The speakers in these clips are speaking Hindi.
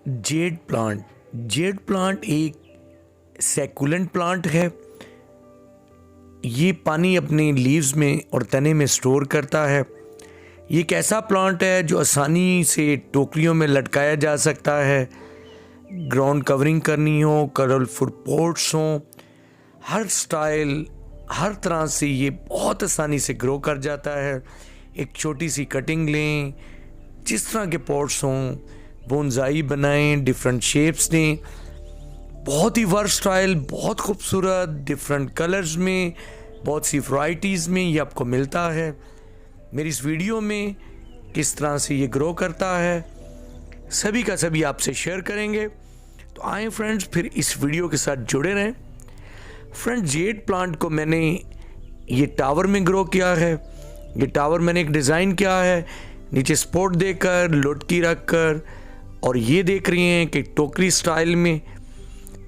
जेड प्लांट एक सैकुलेंट प्लांट है। ये पानी अपने लीव्स में और तने में स्टोर करता है। ये एक ऐसा प्लांट है जो आसानी से टोकरियों में लटकाया जा सकता है। ग्राउंड कवरिंग करनी हो, कलरफुल पॉट्स हों, हर स्टाइल हर तरह से ये बहुत आसानी से ग्रो कर जाता है। एक छोटी सी कटिंग लें, जिस तरह के पॉट्स हों, बोनसाई बनाएं, डिफरेंट शेप्स दें। बहुत ही वर्सटाइल, बहुत खूबसूरत, डिफरेंट कलर्स में, बहुत सी वैरायटीज़ में ये आपको मिलता है। मेरी इस वीडियो में किस तरह से ये ग्रो करता है सभी का सभी आपसे शेयर करेंगे। तो आए फ्रेंड्स, फिर इस वीडियो के साथ जुड़े रहें। फ्रेंड्स, जेड प्लांट को मैंने ये टावर में ग्रो किया है। ये टावर मैंने एक डिज़ाइन किया है, नीचे सपोर्ट देकर, लुटकी रख कर, और ये देख रही हैं कि टोकरी स्टाइल में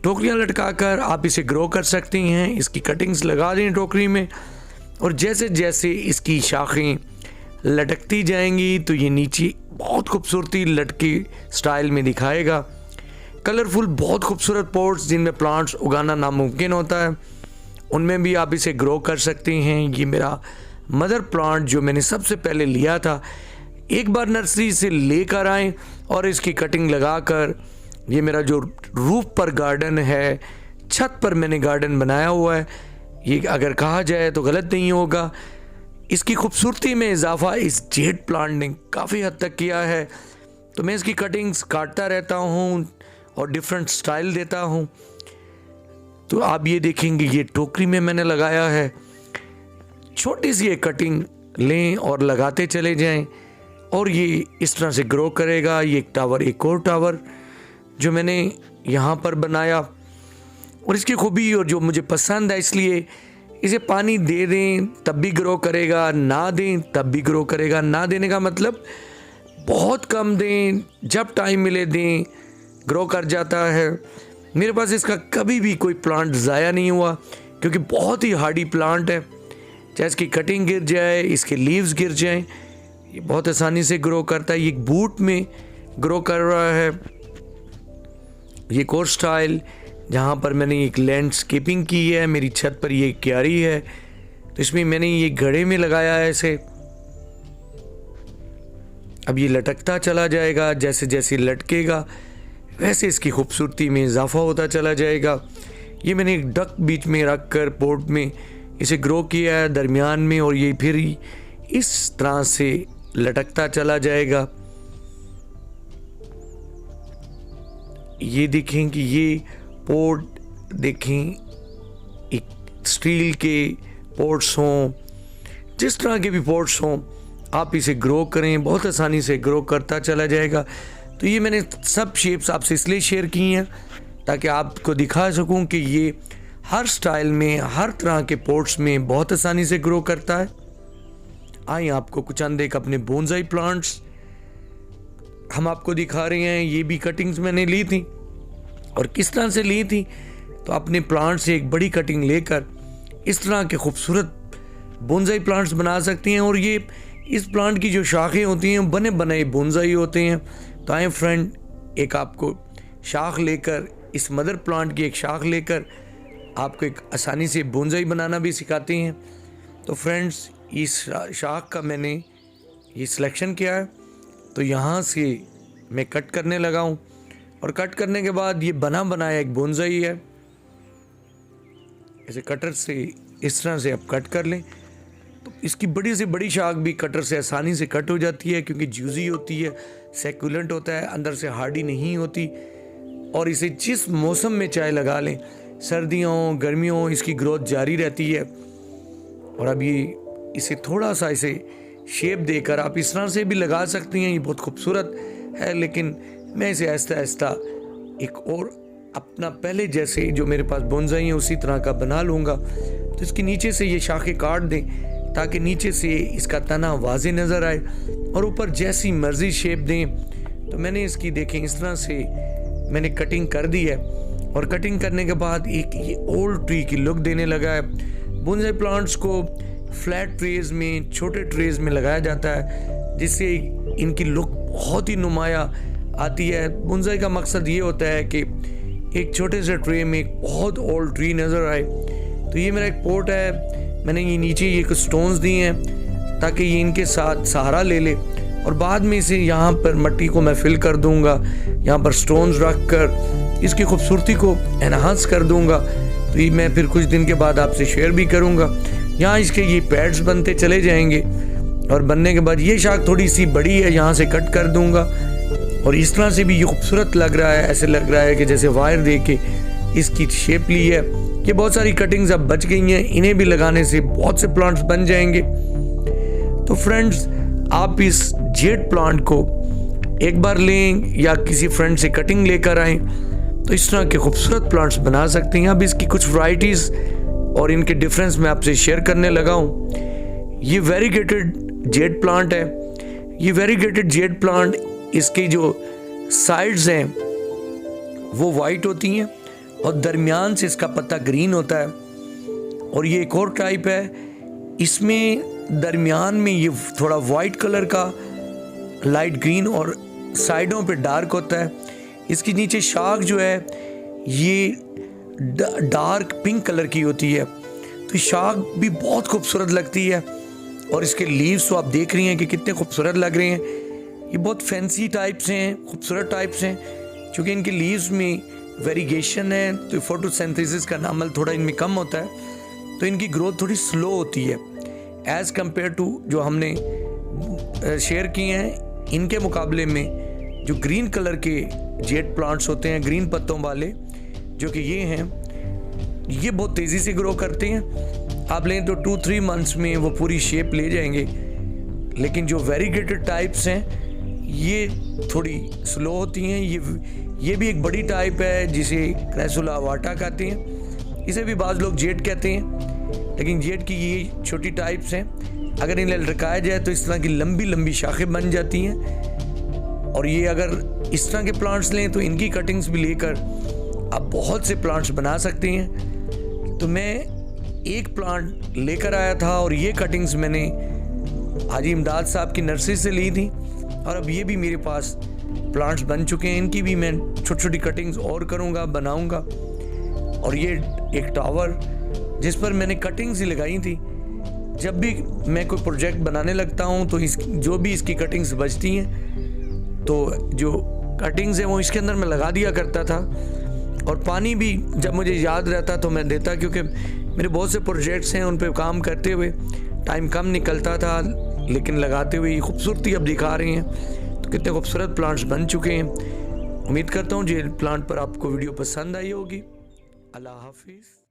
टोकरियाँ लटकाकर आप इसे ग्रो कर सकती हैं। इसकी कटिंग्स लगा दें टोकरी में, और जैसे जैसे इसकी शाखें लटकती जाएंगी तो ये नीचे बहुत खूबसूरती लटकी स्टाइल में दिखाएगा। कलरफुल बहुत खूबसूरत पॉट्स जिनमें प्लांट्स उगाना नामुमकिन होता है, उनमें भी आप इसे ग्रो कर सकती हैं। ये मेरा मदर प्लांट जो मैंने सबसे पहले लिया था, एक बार नर्सरी से लेकर आए और इसकी कटिंग लगाकर ये मेरा जो रूफ पर गार्डन है, छत पर मैंने गार्डन बनाया हुआ है। ये अगर कहा जाए तो गलत नहीं होगा। इसकी खूबसूरती में इजाफा इस जेड प्लांट ने काफ़ी हद तक किया है। तो मैं इसकी कटिंग्स काटता रहता हूँ और डिफरेंट स्टाइल देता हूँ। तो आप ये देखेंगे, ये टोकरी में मैंने लगाया है। छोटी सी एक कटिंग लें और लगाते चले जाएं और ये इस तरह से ग्रो करेगा। ये एक टावर, एक और टावर जो मैंने यहाँ पर बनाया, और इसकी खूबी और जो मुझे पसंद है, इसलिए इसे पानी दे दें तब भी ग्रो करेगा, ना दें तब भी ग्रो करेगा। ना देने का मतलब बहुत कम दें, जब टाइम मिले दें, ग्रो कर जाता है। मेरे पास इसका कभी भी कोई प्लांट ज़ाया नहीं हुआ, क्योंकि बहुत ही हार्डी प्लांट है। चाहे इसकी कटिंग गिर जाए, इसके लीव्स गिर जाएं, ये बहुत आसानी से ग्रो करता है। ये एक बूट में ग्रो कर रहा है। ये एक और स्टाइल जहाँ पर मैंने एक लैंडस्केपिंग की है। मेरी छत पर ये क्यारी है, तो इसमें मैंने ये घड़े में लगाया है इसे। अब ये लटकता चला जाएगा, जैसे जैसे लटकेगा वैसे इसकी खूबसूरती में इजाफा होता चला जाएगा। ये मैंने एक डक बीच में रख कर पोर्ट में इसे ग्रो किया है दरमियान में, और ये फिर इस तरह से लटकता चला जाएगा। ये देखें कि ये पोर्ट देखें, एक स्टील के पोर्ट्स हों, जिस तरह के भी पोर्ट्स हों, आप इसे ग्रो करें, बहुत आसानी से ग्रो करता चला जाएगा। तो ये मैंने सब शेप्स आपसे इसलिए शेयर की हैं ताकि आपको दिखा सकूं कि ये हर स्टाइल में, हर तरह के पोर्ट्स में बहुत आसानी से ग्रो करता है। आइए आपको कुछ चंद एक अपने बोनसाई प्लांट्स हम आपको दिखा रहे हैं। ये भी कटिंग्स मैंने ली थी, और किस तरह से ली थी, तो अपने प्लांट से एक बड़ी कटिंग लेकर इस तरह के खूबसूरत बोनसाई प्लांट्स बना सकती हैं। और ये इस प्लांट की जो शाखें होती हैं बने बनाए बोनसाई होते हैं। तो आए फ्रेंड, एक आपको शाख लेकर, इस मदर प्लांट की एक शाख लेकर आपको एक आसानी से बोनसाई बनाना भी सिखाते हैं। तो फ्रेंड्स, इस शाख का मैंने ये सिलेक्शन किया है, तो यहाँ से मैं कट करने लगा हूँ, और कट करने के बाद ये बना बनाया एक बोनसाई है। ऐसे कटर से इस तरह से आप कट कर लें, तो इसकी बड़ी से बड़ी शाख भी कटर से आसानी से कट हो जाती है, क्योंकि जूसी होती है, सैकुलेंट होता है, अंदर से हार्डी नहीं होती। और इसे जिस मौसम में चाहे लगा लें, सर्दियों गर्मियों, इसकी ग्रोथ जारी रहती है। और अब ये इसे थोड़ा सा इसे शेप देकर आप इस तरह से भी लगा सकती हैं। ये बहुत खूबसूरत है, लेकिन मैं इसे आहिस्ता आहिस्ता एक और अपना पहले जैसे जो मेरे पास बोनसाई है उसी तरह का बना लूँगा। तो इसके नीचे से ये शाखें काट दें ताकि नीचे से इसका तना वाज़े नज़र आए, और ऊपर जैसी मर्जी शेप दें। तो मैंने इसकी देखें इस तरह से मैंने कटिंग कर दी है, और कटिंग करने के बाद एक ये ओल्ड ट्री की लुक देने लगा है। बोनसाई प्लांट्स को फ्लैट ट्रेज में, छोटे ट्रेज में लगाया जाता है, जिससे इनकी लुक बहुत ही नुमाया आती है। बोनसाई का मकसद ये होता है कि एक छोटे से ट्रे में एक बहुत ओल्ड ट्री नज़र आए। तो ये मेरा एक पोट है, मैंने ये नीचे ये कुछ स्टोन्स दिए हैं ताकि ये इनके साथ सहारा ले ले, और बाद में इसे यहाँ पर मट्टी को मैं फिल कर दूँगा, यहाँ पर स्टोन्स रख कर इसकी खूबसूरती को एनहांस कर दूँगा। तो ये मैं फिर कुछ दिन के बाद आपसे शेयर भी करूँगा। यहाँ इसके ये पैड्स बनते चले जाएंगे, और बनने के बाद ये शाख थोड़ी सी बड़ी है, यहाँ से कट कर दूँगा, और इस तरह से भी ये खूबसूरत लग रहा है। ऐसे लग रहा है कि जैसे वायर दे के इसकी शेप ली है। ये बहुत सारी कटिंग्स अब बच गई हैं, इन्हें भी लगाने से बहुत से प्लांट्स बन जाएंगे। तो फ्रेंड्स, आप इस जेड प्लांट को एक बार लें या किसी फ्रेंड से कटिंग लेकर आएँ तो इस तरह के खूबसूरत प्लांट्स बना सकते हैं। अब इसकी कुछ वैरायटीज़ और इनके डिफरेंस मैं आपसे शेयर करने लगा हूँ। ये वेरीगेटेड जेड प्लांट है। ये वेरीगेटेड जेड प्लांट, इसकी जो साइड्स हैं वो वाइट होती हैं और दरमियान से इसका पत्ता ग्रीन होता है। और ये एक और टाइप है, इसमें दरमियान में ये थोड़ा वाइट कलर का, लाइट ग्रीन, और साइडों पे डार्क होता है। इसकी नीचे शाख जो है ये डार्क पिंक कलर की होती है। तो शाख भी बहुत खूबसूरत लगती है, और इसके लीव्स तो आप देख रही हैं कि कितने खूबसूरत लग रहे हैं। ये बहुत फैंसी टाइप्स हैं, खूबसूरत टाइप्स हैं, क्योंकि इनके लीव्स में वेरिगेशन है, तो फोटोसिंथेसिस का अमल थोड़ा इनमें कम होता है, तो इनकी ग्रोथ थोड़ी स्लो होती है एज़ कम्पेयर टू जो हमने शेयर किए हैं। इनके मुकाबले में जो ग्रीन कलर के जेड प्लांट्स होते हैं, ग्रीन पत्तों वाले, जो कि ये हैं, ये बहुत तेज़ी से ग्रो करते हैं। आप लें तो 2-3 मंथ्स में वो पूरी शेप ले जाएंगे। लेकिन जो वेरीगेटेड टाइप्स हैं ये थोड़ी स्लो होती हैं। ये भी एक बड़ी टाइप है जिसे क्रैसुला अवाटा कहते हैं। इसे भी बाज़ लोग जेड कहते हैं, लेकिन जेड की ये छोटी टाइप्स हैं। अगर इन्हें लटकाया जाए तो इस तरह की लंबी लंबी शाखें बन जाती हैं। और ये अगर इस तरह के प्लांट्स लें तो इनकी कटिंग्स भी लेकर आप बहुत से प्लांट्स बना सकते हैं। तो मैं एक प्लांट लेकर आया था, और ये कटिंग्स मैंने हाजी इमदाद साहब की नर्सरी से ली थी, और अब ये भी मेरे पास प्लांट्स बन चुके हैं। इनकी भी मैं छोटी छोटी कटिंग्स और करूँगा, बनाऊँगा। और ये एक टावर जिस पर मैंने कटिंग्स ही लगाई थी। जब भी मैं कोई प्रोजेक्ट बनाने लगता हूँ तो जो भी इसकी कटिंग्स बचती हैं, तो जो कटिंग्स हैं वो इसके अंदर मैं लगा दिया करता था। और पानी भी जब मुझे याद रहता तो मैं देता, क्योंकि मेरे बहुत से प्रोजेक्ट्स हैं, उन पे काम करते हुए टाइम कम निकलता था, लेकिन लगाते हुए ये खूबसूरती अब दिखा रहे हैं। तो कितने खूबसूरत प्लांट्स बन चुके हैं। उम्मीद करता हूँ ये प्लांट पर आपको वीडियो पसंद आई होगी। अल्लाह हाफिज़।